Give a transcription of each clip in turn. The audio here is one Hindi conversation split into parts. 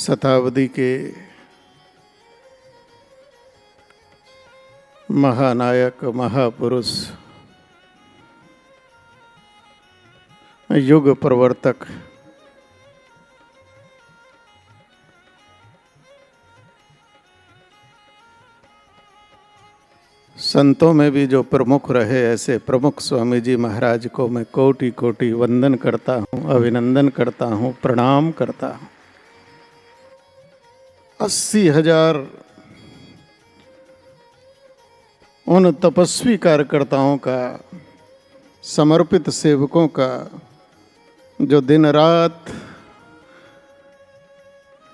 शताब्दी के महानायक महापुरुष युग प्रवर्तक संतों में भी जो प्रमुख रहे, ऐसे प्रमुख स्वामी जी महाराज को मैं कोटि कोटि वंदन करता हूँ, अभिनंदन करता हूँ, प्रणाम करता हूँ। 80,000 उन तपस्वी कार्यकर्ताओं का, समर्पित सेवकों का, जो दिन रात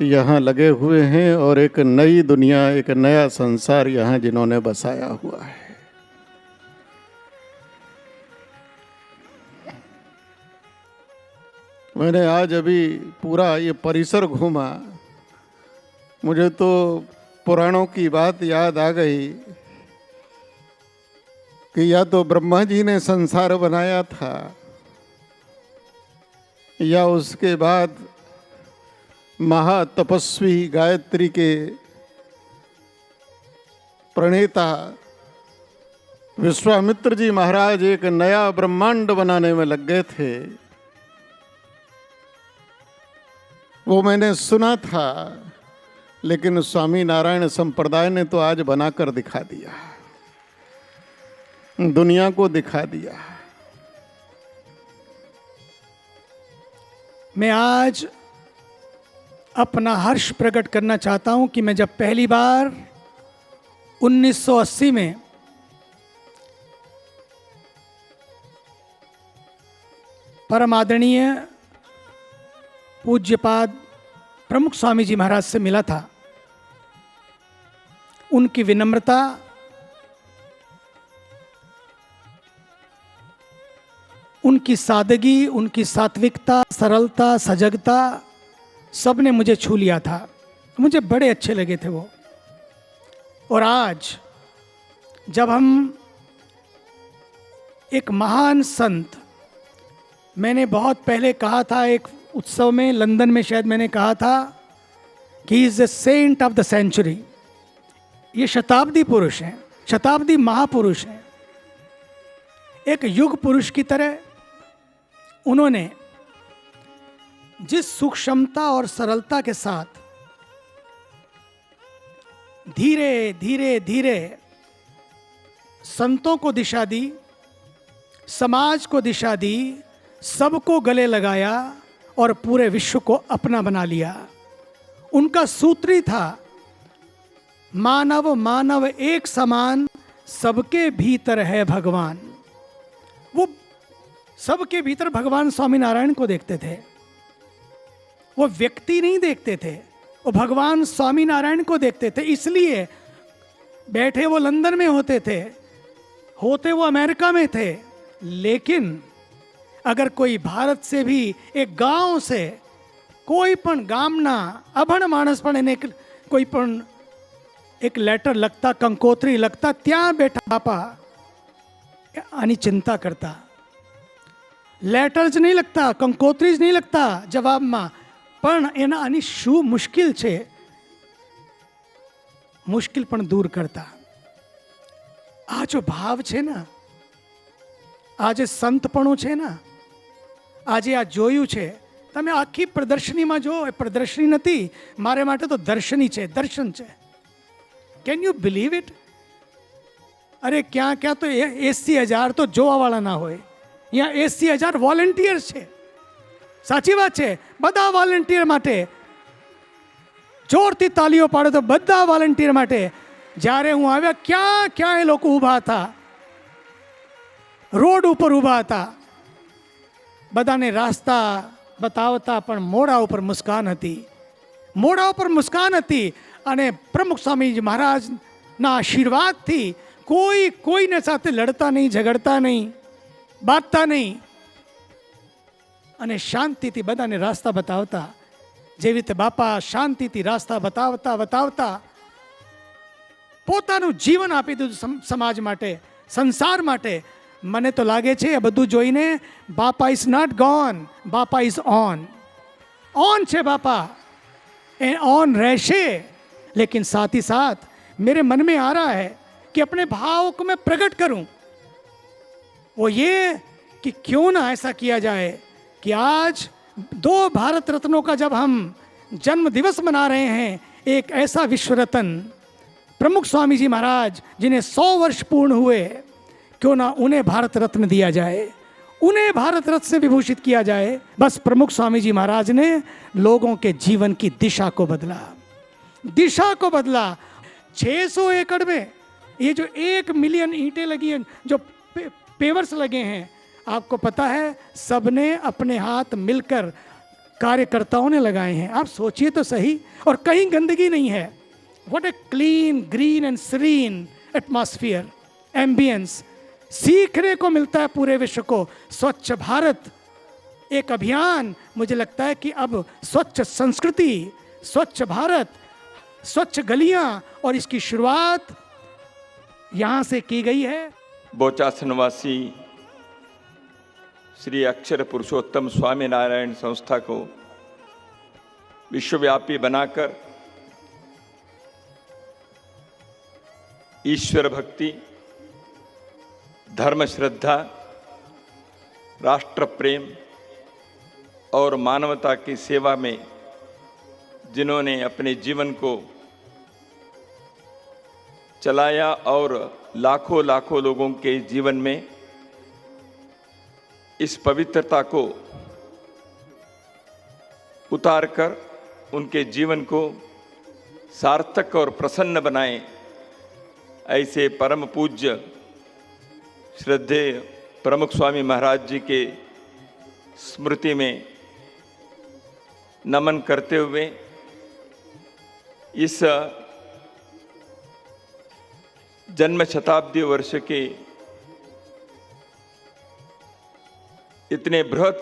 यहाँ लगे हुए हैं और एक नई दुनिया, एक नया संसार यहाँ जिन्होंने बसाया हुआ है। मैंने आज अभी पूरा ये परिसर घूमा, मुझे तो पुराणों की बात याद आ गई कि या तो ब्रह्मा जी ने संसार बनाया था या उसके बाद महातपस्वी गायत्री के प्रणेता विश्वामित्र जी महाराज एक नया ब्रह्मांड बनाने में लग गए थे। वो मैंने सुना था, लेकिन स्वामी नारायण संप्रदाय ने तो आज बनाकर दिखा दिया, दुनिया को दिखा दिया। मैं आज अपना हर्ष प्रकट करना चाहता हूं कि मैं जब पहली बार 1980 में परम आदरणीय पूज्यपाद प्रमुख स्वामी जी महाराज से मिला था, उनकी विनम्रता, उनकी सादगी, उनकी सात्विकता, सरलता, सजगता, सब ने मुझे छू लिया था। मुझे बड़े अच्छे लगे थे वो। और आज जब हम एक महान संत, मैंने बहुत पहले कहा था एक उत्सव में, लंदन में शायद मैंने कहा था कि he is the saint of the century. ये शताब्दी पुरुष हैं, शताब्दी महापुरुष हैं। एक युग पुरुष की तरह उन्होंने जिस सूक्ष्मता और सरलता के साथ धीरे धीरे धीरे संतों को दिशा दी, समाज को दिशा दी, सबको गले लगाया और पूरे विश्व को अपना बना लिया। उनका सूत्र ही था, मानव मानव एक समान, सबके भीतर है भगवान। वो सबके भीतर भगवान स्वामी नारायण को देखते थे। वो व्यक्ति नहीं देखते थे, वो भगवान स्वामी नारायण को देखते थे। इसलिए बैठे वो लंदन में होते थे, होते वो अमेरिका में थे, लेकिन अगर कोई भारत से भी एक गांव से कोई पण गामना अभण मानस पण એને कोई पण एक लेटर लगता, कंकोत्री लगता, ત્યાં બેઠા બાપા આની चिंता करता। लेटर ज नहीं लगता, कंकोत्री ज नहीं लगता जवाबમાં, પણ એના આની શું મુશ્કેલ છે, મુશ્કેલ પણ दूर करता। આ જો ભાવ છે ને, આ જે સંતપણું છે ને, આજે આ જોયું છે, તમે આખી પ્રદર્શનીમાં જો, એ પ્રદર્શની નથી, મારે માટે તો દર્શની છે, દર્શન છે। Can you believe it? અરે ક્યાં ક્યાં તો 80,000 તો જોવાવાળા ના હોય, અહીંયા 80,000 વોલેન્ટિયર્સ છે। સાચી વાત છે, બધા વોલેન્ટિયર માટે જોરથી તાલીઓ પાડો તો બધા વોલેન્ટિયર માટે। જ્યારે હું આવ્યા, ક્યાં ક્યાં એ લોકો ઊભા હતા, રોડ ઉપર ઊભા હતા, બધાને રાસ્તા બતાવતા, પણ મોઢા ઉપર મુસ્કાન હતી, મોઢા ઉપર મુસ્કાન હતી। અને પ્રમુખ સ્વામીજી મહારાજના આશીર્વાદથી કોઈ કોઈને સાથે લડતા નહીં, ઝઘડતા નહીં, બાંધતા નહીં, અને શાંતિથી બધાને રાસ્તા બતાવતા। જેવી રીતે બાપા શાંતિથી રાસ્તા બતાવતા બતાવતા પોતાનું જીવન આપી દીધું સમાજ માટે, સંસાર માટે। મને તો લાગે છે આ બધું જોઈને બાપા ઇઝ નોટ ગોન, બાપા ઇઝ ઓન, ઓન છે બાપા। ऑन रैशे, लेकिन साथ ही साथ मेरे मन में आ रहा है कि अपने भाव को मैं प्रकट करूं। वो ये कि क्यों ना ऐसा किया जाए कि आज 2 भारत रत्नों का जब हम जन्म दिवस मना रहे हैं, एक ऐसा विश्व रत्न प्रमुख स्वामी जी महाराज जिन्हें 100 वर्ष पूर्ण हुए, क्यों ना उन्हें भारत रत्न दिया जाए, उन्हें भारत रत्न से विभूषित किया जाए। बस प्रमुख स्वामी जी महाराज ने लोगों के जीवन की दिशा को बदला, दिशा को बदला। 600 एकड़ में ये जो 1 मिलियन ईंटें लगी हैं, जो पेवर्स लगे हैं, आपको पता है सबने अपने हाथ मिलकर कार्यकर्ताओं ने लगाए हैं। आप सोचिए तो सही, और कहीं गंदगी नहीं है। What a clean, green and serine atmosphere, ambience सीखने को मिलता है पूरे विश्व को। स्वच्छ भारत एक अभियान, मुझे लगता है कि अब स्वच्छ संस्कृति, स्वच्छ भारत, स्वच्छ गलियां, और इसकी शुरुआत यहां से की गई है। बोचासनवासी श्री अक्षर पुरुषोत्तम स्वामीनारायण संस्था को विश्वव्यापी बनाकर ईश्वर भक्ति, धर्म श्रद्धा, राष्ट्र प्रेम और मानवता की सेवा में जिन्होंने अपने जीवन को चलाया और लाखों लाखों लोगों के जीवन में इस पवित्रता को उतारकर उनके जीवन को सार्थक और प्रसन्न बनाए, ऐसे परम पूज्य श्रद्धेय प्रमुख स्वामी महाराज जी के स्मृति में नमन करते हुए इस जन्म शताब्दी वर्ष के इतने बृहत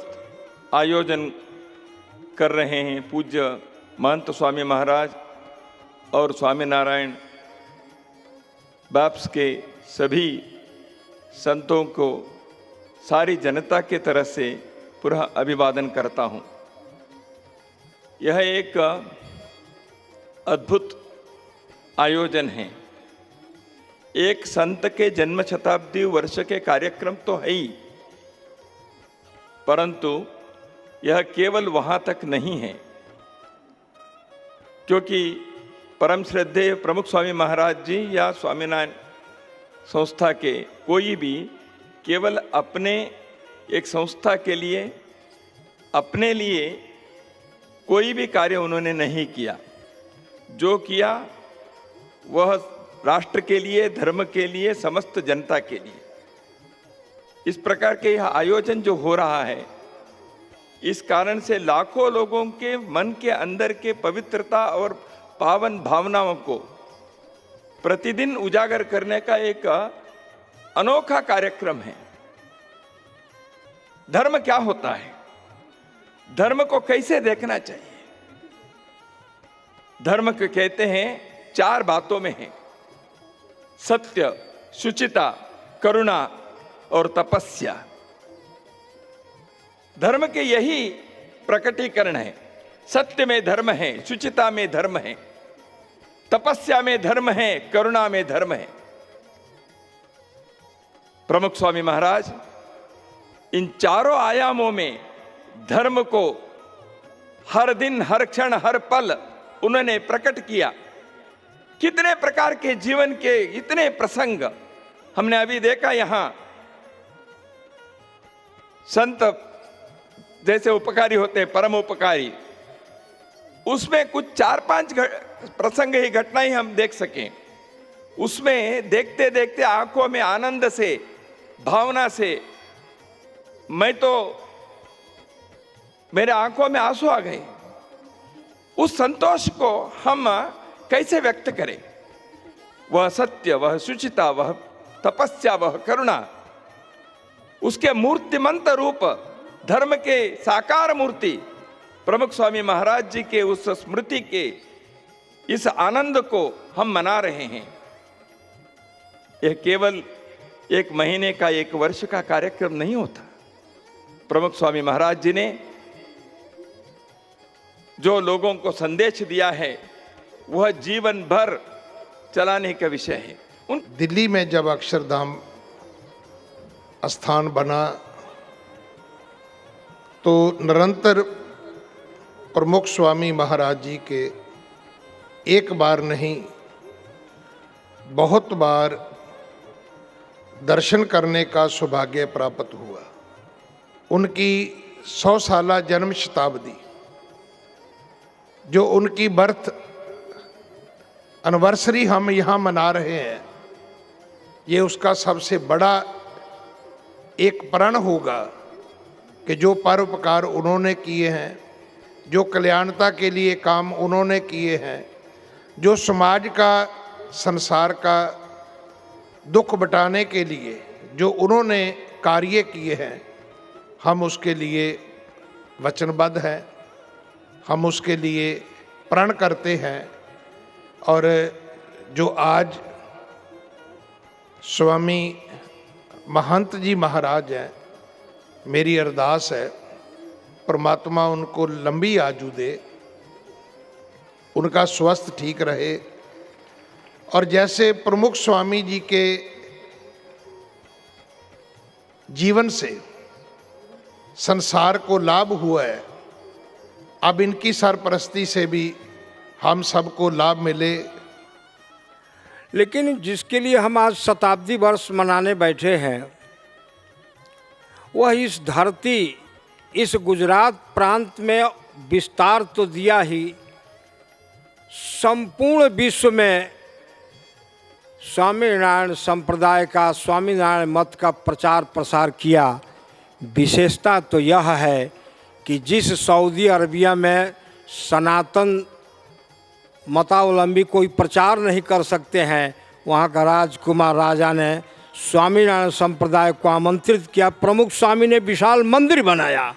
आयोजन कर रहे हैं पूज्य महंत स्वामी महाराज और स्वामीनारायण बाप्स के सभी संतों को सारी जनता के तरफ से पुनः अभिवादन करता हूँ। यह एक अद्भुत आयोजन है। एक संत के जन्म शताब्दी वर्ष के कार्यक्रम तो है ही, परंतु यह केवल वहाँ तक नहीं है, क्योंकि परम श्रद्धेय प्रमुख स्वामी महाराज जी या स्वामीनारायण संस्था के कोई भी केवल अपने एक संस्था के लिए, अपने लिए कोई भी कार्य उन्होंने नहीं किया। जो किया वह राष्ट्र के लिए, धर्म के लिए, समस्त जनता के लिए। इस प्रकार के यह आयोजन जो हो रहा है, इस कारण से लाखों लोगों के मन के अंदर के पवित्रता और पावन भावनाओं को प्रतिदिन उजागर करने का एक अनोखा कार्यक्रम है। धर्म क्या होता है, धर्म को कैसे देखना चाहिए? धर्म को कहते हैं 4 बातों में है: सत्य, शुचिता, करुणा और तपस्या। धर्म के यही प्रकटीकरण है। सत्य में धर्म है, शुचिता में धर्म है, तपस्या में धर्म है, करुणा में धर्म है। प्रमुख स्वामी महाराज इन 4 आयामों में धर्म को हर दिन, हर क्षण, हर पल उन्होंने प्रकट किया। कितने प्रकार के जीवन के इतने प्रसंग हमने अभी देखा। यहां संत जैसे उपकारी होते हैं, परम उपकारी, उसमें कुछ 4-5 प्रसंग ही, घटनाएं हम देख सकें। उसमें देखते देखते आंखों में आनंद से, भावना से, मैं तो, मेरे आंखों में आंसू आ गए। उस संतोष को हम कैसे व्यक्त करें? वह सत्य, वह शुचिता, वह तपस्या, वह करुणा, उसके मूर्तिमंत रूप, धर्म के साकार मूर्ति प्रमुख स्वामी महाराज जी के उस स्मृति के इस आनंद को हम मना रहे हैं। यह केवल 1 महीने का, 1 वर्ष का कार्यक्रम नहीं होता। प्रमुख स्वामी महाराज जी ने जो लोगों को संदेश दिया है वह जीवन भर चलाने का विषय है। दिल्ली में जब अक्षरधाम स्थान बना तो निरंतर प्रमुख स्वामी महाराज जी के एक बार नहीं बहुत बार दर्शन करने का सौभाग्य प्राप्त हुआ। उनकी 100 साला जन्म शताब्दी जो उनकी बर्थ एनिवर्सरी हम यहाँ मना रहे हैं, ये उसका सबसे बड़ा एक प्रण होगा कि जो परोपकार उन्होंने किए हैं, जो कल्याणता के लिए काम उन्होंने किए हैं, जो समाज का संसार का दुख बटाने के लिए जो उन्होंने कार्य किए हैं, हम उसके लिए वचनबद्ध हैं, हम उसके लिए प्रण करते हैं। और जो आज स्वामी महंत जी महाराज हैं, मेरी अरदास है परमात्मा उनको लंबी आयु दे, उनका स्वास्थ्य ठीक रहे। और जैसे प्रमुख स्वामी जी के जीवन से संसार को लाभ हुआ है, अब इनकी सरपरस्ती से भी हम सबको लाभ मिले। लेकिन जिसके लिए हम आज शताब्दी वर्ष मनाने बैठे हैं, वह इस धरती, इस गुजरात प्रांत में विस्तार तो दिया ही, संपूर्ण विश्व में स्वामीनारायण संप्रदाय का, स्वामीनारायण मत का प्रचार प्रसार किया। विशेषता तो यह है कि जिस सऊदी अरबिया में सनातन मतावलंबी कोई प्रचार नहीं कर सकते हैं, वहाँ का राजकुमार राजा ने स्वामीनारायण संप्रदाय को आमंत्रित किया। प्रमुख स्वामी ने विशाल मंदिर बनाया।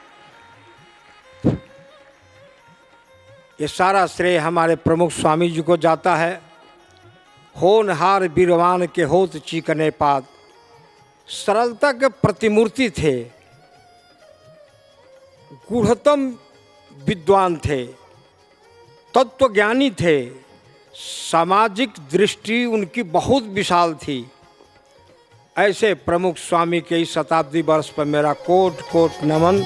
ये सारा श्रेय हमारे प्रमुख स्वामी जी को जाता है। होनहार बीरवान के होत चीकने पात, सरलता के प्रतिमूर्ति थे, गूढ़तम विद्वान थे, तत्वज्ञानी थे, सामाजिक दृष्टि उनकी बहुत विशाल थी। ऐसे प्रमुख स्वामी के इस शताब्दी वर्ष पर मेरा कोट कोट नमन।